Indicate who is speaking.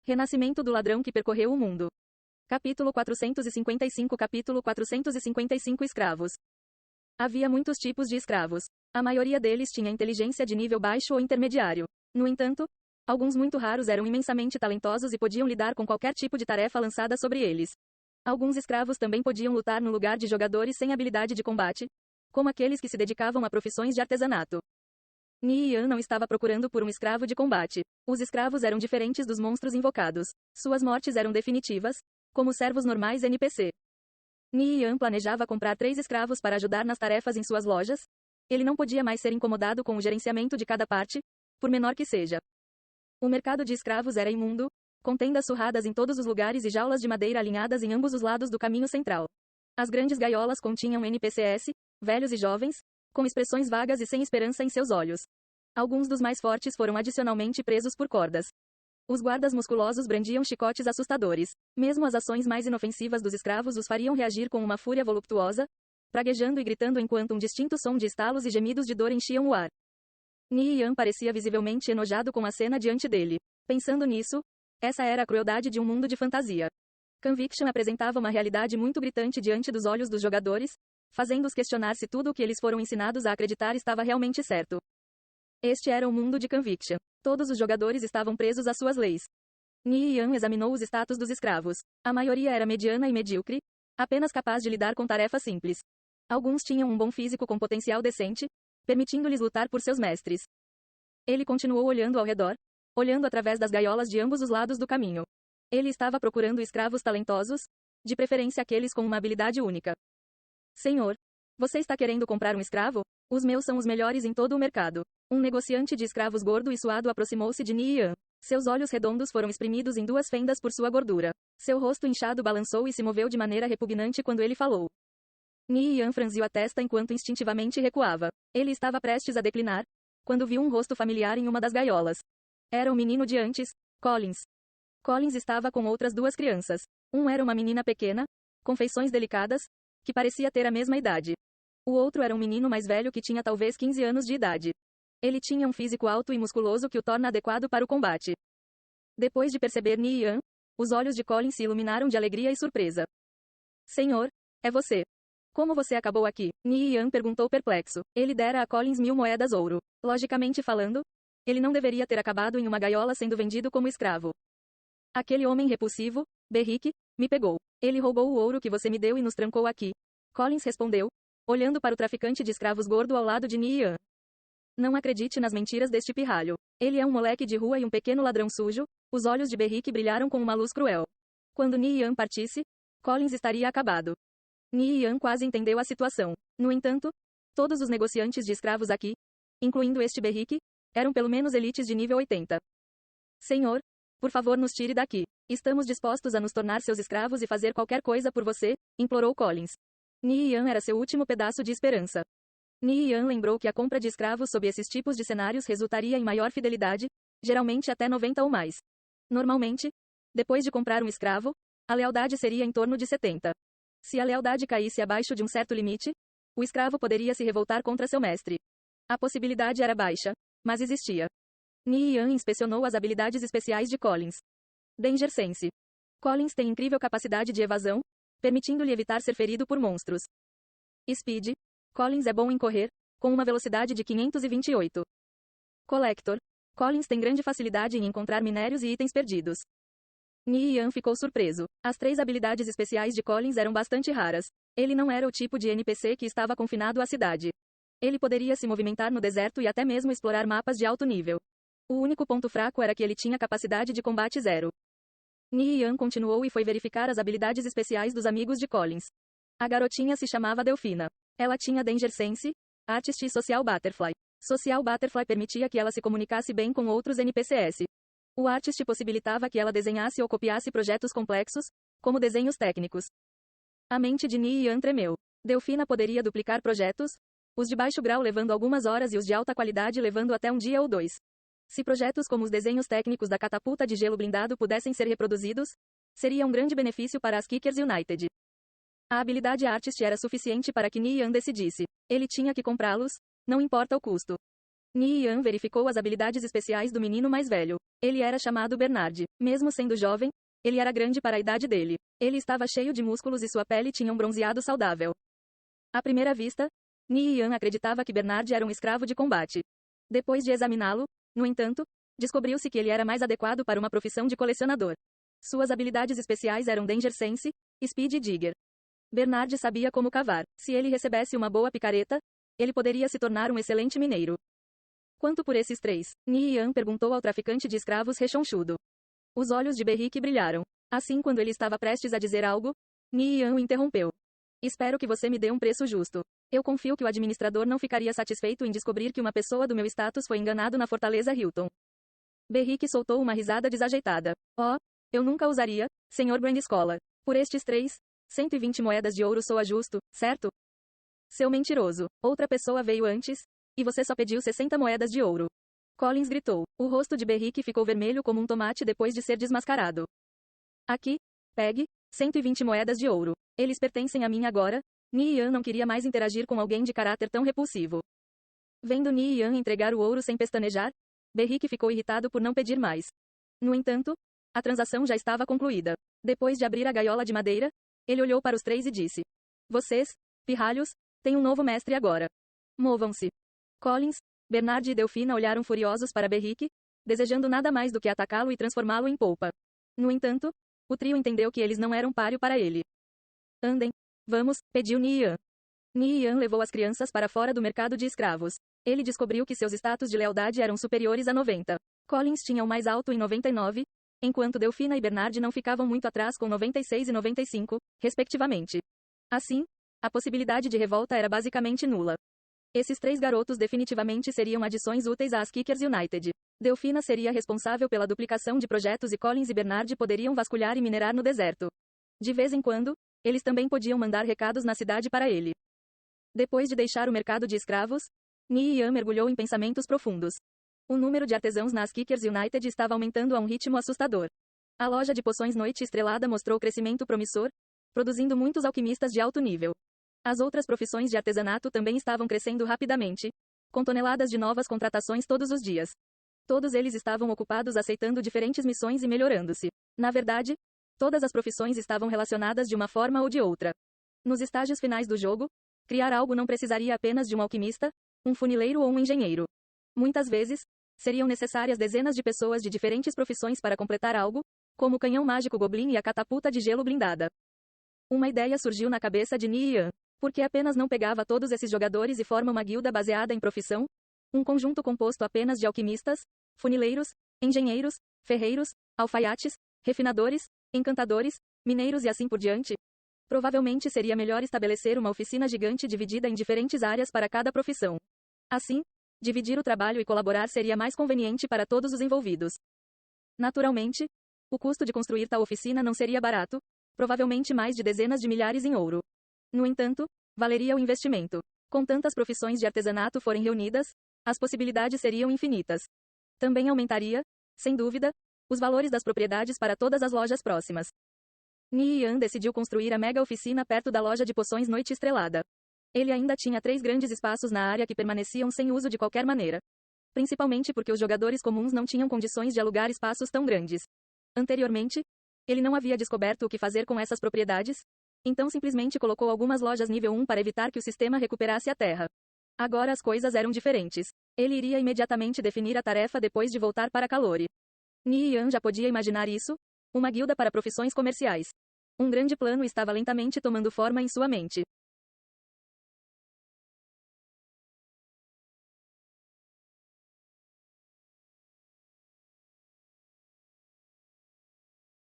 Speaker 1: Renascimento do ladrão que percorreu o mundo. Capítulo 455 escravos. Havia muitos tipos de escravos. A maioria deles tinha inteligência de nível baixo ou intermediário. No entanto, alguns muito raros eram imensamente talentosos e podiam lidar com qualquer tipo de tarefa lançada sobre eles. Alguns escravos também podiam lutar no lugar de jogadores sem habilidade de combate, como aqueles que se dedicavam a profissões de artesanato. Ni Yan não estava procurando por um escravo de combate. Os escravos eram diferentes dos monstros invocados. Suas mortes eram definitivas, como servos normais NPC. Ni Yan planejava comprar 3 escravos para ajudar nas tarefas em suas lojas. Ele não podia mais ser incomodado com o gerenciamento de cada parte, por menor que seja. O mercado de escravos era imundo, com tendas surradas em todos os lugares e jaulas de madeira alinhadas em ambos os lados do caminho central. As grandes gaiolas continham NPCs, velhos e jovens, com expressões vagas e sem esperança em seus olhos. Alguns dos mais fortes foram adicionalmente presos por cordas. Os guardas musculosos brandiam chicotes assustadores. Mesmo as ações mais inofensivas dos escravos os fariam reagir com uma fúria voluptuosa, praguejando e gritando enquanto um distinto som de estalos e gemidos de dor enchiam o ar. Ni Yan parecia visivelmente enojado com a cena diante dele. Pensando nisso, essa era a crueldade de um mundo de fantasia. Conviction apresentava uma realidade muito gritante diante dos olhos dos jogadores, fazendo-os questionar se tudo o que eles foram ensinados a acreditar estava realmente certo. Este era o mundo de Conviction. Todos os jogadores estavam presos às suas leis. Ni Yan examinou os status dos escravos. A maioria era mediana e medíocre, apenas capaz de lidar com tarefas simples. Alguns tinham um bom físico com potencial decente, permitindo-lhes lutar por seus mestres. Ele continuou olhando ao redor, olhando através das gaiolas de ambos os lados do caminho. Ele estava procurando escravos talentosos, de preferência aqueles com uma habilidade única. Senhor, você está querendo comprar um escravo? Os meus são os melhores em todo o mercado. Um negociante de escravos gordo e suado aproximou-se de Ni Yan. Seus olhos redondos foram exprimidos em 2 fendas por sua gordura. Seu rosto inchado balançou e se moveu de maneira repugnante quando ele falou. Ni Yan franziu a testa enquanto instintivamente recuava. Ele estava prestes a declinar, quando viu um rosto familiar em uma das gaiolas. Era o menino de antes, Collins. Collins estava com outras 2 crianças. Um era uma menina pequena, com feições delicadas, que parecia ter a mesma idade. O outro era um menino mais velho que tinha talvez 15 anos de idade. Ele tinha um físico alto e musculoso que o torna adequado para o combate. Depois de perceber Ni Yan, os olhos de Collins se iluminaram de alegria e surpresa. Senhor, é você. Como você acabou aqui? Ni Yan perguntou perplexo. Ele dera a Collins 1000 moedas ouro. Logicamente falando, ele não deveria ter acabado em uma gaiola sendo vendido como escravo. Aquele homem repulsivo, Berrick, me pegou. Ele roubou o ouro que você me deu e nos trancou aqui. Collins respondeu, olhando para o traficante de escravos gordo ao lado de Ni Yan. Não acredite nas mentiras deste pirralho. Ele é um moleque de rua e um pequeno ladrão sujo. Os olhos de Berrick brilharam com uma luz cruel. Quando Ni Yan partisse, Collins estaria acabado. Ni Yan quase entendeu a situação. No entanto, todos os negociantes de escravos aqui, incluindo este Berrick, eram pelo menos elites de nível 80. Senhor, por favor nos tire daqui. Estamos dispostos a nos tornar seus escravos e fazer qualquer coisa por você, implorou Collins. Ni Yan era seu último pedaço de esperança. Ni Yan lembrou que a compra de escravos sob esses tipos de cenários resultaria em maior fidelidade, geralmente até 90 ou mais. Normalmente, depois de comprar um escravo, a lealdade seria em torno de 70. Se a lealdade caísse abaixo de um certo limite, o escravo poderia se revoltar contra seu mestre. A possibilidade era baixa, mas existia. Ni Yan inspecionou as habilidades especiais de Collins. Danger Sense. Collins tem incrível capacidade de evasão, permitindo-lhe evitar ser ferido por monstros. Speed. Collins é bom em correr, com uma velocidade de 528. Collector. Collins tem grande facilidade em encontrar minérios e itens perdidos. Ni Yan ficou surpreso. As 3 habilidades especiais de Collins eram bastante raras. Ele não era o tipo de NPC que estava confinado à cidade. Ele poderia se movimentar no deserto e até mesmo explorar mapas de alto nível. O único ponto fraco era que ele tinha capacidade de combate 0. Ni Yan continuou e foi verificar as habilidades especiais dos amigos de Collins. A garotinha se chamava Delfina. Ela tinha Danger Sense, Artist e Social Butterfly. Social Butterfly permitia que ela se comunicasse bem com outros NPCs. O Artist possibilitava que ela desenhasse ou copiasse projetos complexos, como desenhos técnicos. A mente de Ni Yan tremeu. Delfina poderia duplicar projetos, os de baixo grau levando algumas horas e os de alta qualidade levando até um dia ou 2. Se projetos como os desenhos técnicos da catapulta de gelo blindado pudessem ser reproduzidos, seria um grande benefício para as Kickers United. A habilidade Artist era suficiente para que Ni Yan decidisse. Ele tinha que comprá-los, não importa o custo. Ni Yan verificou as habilidades especiais do menino mais velho. Ele era chamado Bernard. Mesmo sendo jovem, ele era grande para a idade dele. Ele estava cheio de músculos e sua pele tinha um bronzeado saudável. À primeira vista, Ni Yan acreditava que Bernard era um escravo de combate. Depois de examiná-lo, no entanto, descobriu-se que ele era mais adequado para uma profissão de colecionador. Suas habilidades especiais eram Danger Sense, Speed e Digger. Bernard sabia como cavar. Se ele recebesse uma boa picareta, ele poderia se tornar um excelente mineiro. Quanto por esses três? Ni Yan perguntou ao traficante de escravos rechonchudo. Os olhos de Berrique brilharam. Assim, quando ele estava prestes a dizer algo, Ni Yan o interrompeu. Espero que você me dê um preço justo. Eu confio que o administrador não ficaria satisfeito em descobrir que uma pessoa do meu status foi enganado na Fortaleza Hilton. Berrique soltou uma risada desajeitada. Oh, eu nunca usaria, Sr. Brandescola. Por estes 120 moedas de ouro soa justo, certo? Seu mentiroso. Outra pessoa veio antes, e você só pediu 60 moedas de ouro. Collins gritou. O rosto de Berrique ficou vermelho como um tomate depois de ser desmascarado. Aqui, pegue, 120 moedas de ouro. Eles pertencem a mim agora. Ni Yan não queria mais interagir com alguém de caráter tão repulsivo. Vendo Ni Yan entregar o ouro sem pestanejar, Berrique ficou irritado por não pedir mais. No entanto, a transação já estava concluída. Depois de abrir a gaiola de madeira, ele olhou para os três e disse: Vocês, pirralhos, têm um novo mestre agora. Movam-se. Collins, Bernard e Delfina olharam furiosos para Berrique, desejando nada mais do que atacá-lo e transformá-lo em polpa. No entanto, o trio entendeu que eles não eram páreo para ele. Andem. Vamos, pediu Ni Yan. Ni Yan levou as crianças para fora do mercado de escravos. Ele descobriu que seus status de lealdade eram superiores a 90. Collins tinha o mais alto em 99, enquanto Delfina e Bernard não ficavam muito atrás com 96 e 95, respectivamente. Assim, a possibilidade de revolta era basicamente nula. Esses três garotos definitivamente seriam adições úteis às Kickers United. Delfina seria responsável pela duplicação de projetos e Collins e Bernard poderiam vasculhar e minerar no deserto. De vez em quando, eles também podiam mandar recados na cidade para ele. Depois de deixar o mercado de escravos, Ni Yan mergulhou em pensamentos profundos. O número de artesãos nas Kickers United estava aumentando a um ritmo assustador. A loja de poções Noite Estrelada mostrou crescimento promissor, produzindo muitos alquimistas de alto nível. As outras profissões de artesanato também estavam crescendo rapidamente, com toneladas de novas contratações todos os dias. Todos eles estavam ocupados aceitando diferentes missões e melhorando-se. Na verdade, todas as profissões estavam relacionadas de uma forma ou de outra. Nos estágios finais do jogo, criar algo não precisaria apenas de um alquimista, um funileiro ou um engenheiro. Muitas vezes, seriam necessárias dezenas de pessoas de diferentes profissões para completar algo, como o canhão mágico Goblin e a catapulta de gelo blindada. Uma ideia surgiu na cabeça de Ni Yan. Por que apenas não pegava todos esses jogadores e forma uma guilda baseada em profissão? Um conjunto composto apenas de alquimistas, funileiros, engenheiros, ferreiros, alfaiates, refinadores, encantadores, mineiros e assim por diante? Provavelmente seria melhor estabelecer uma oficina gigante dividida em diferentes áreas para cada profissão. Assim, dividir o trabalho e colaborar seria mais conveniente para todos os envolvidos. Naturalmente, o custo de construir tal oficina não seria barato, provavelmente mais de dezenas de milhares em ouro. No entanto, valeria o investimento. Com tantas profissões de artesanato forem reunidas, as possibilidades seriam infinitas. Também aumentaria, sem dúvida, os valores das propriedades para todas as lojas próximas. Ni Yan decidiu construir a mega oficina perto da loja de poções Noite Estrelada. Ele ainda tinha 3 grandes espaços na área que permaneciam sem uso de qualquer maneira. Principalmente porque os jogadores comuns não tinham condições de alugar espaços tão grandes. Anteriormente, ele não havia descoberto o que fazer com essas propriedades, então simplesmente colocou algumas lojas nível 1 para evitar que o sistema recuperasse a terra. Agora as coisas eram diferentes. Ele iria imediatamente definir a tarefa depois de voltar para Calore. Ni Yan já podia imaginar isso, uma guilda para profissões comerciais. Um grande plano estava lentamente tomando forma em sua mente.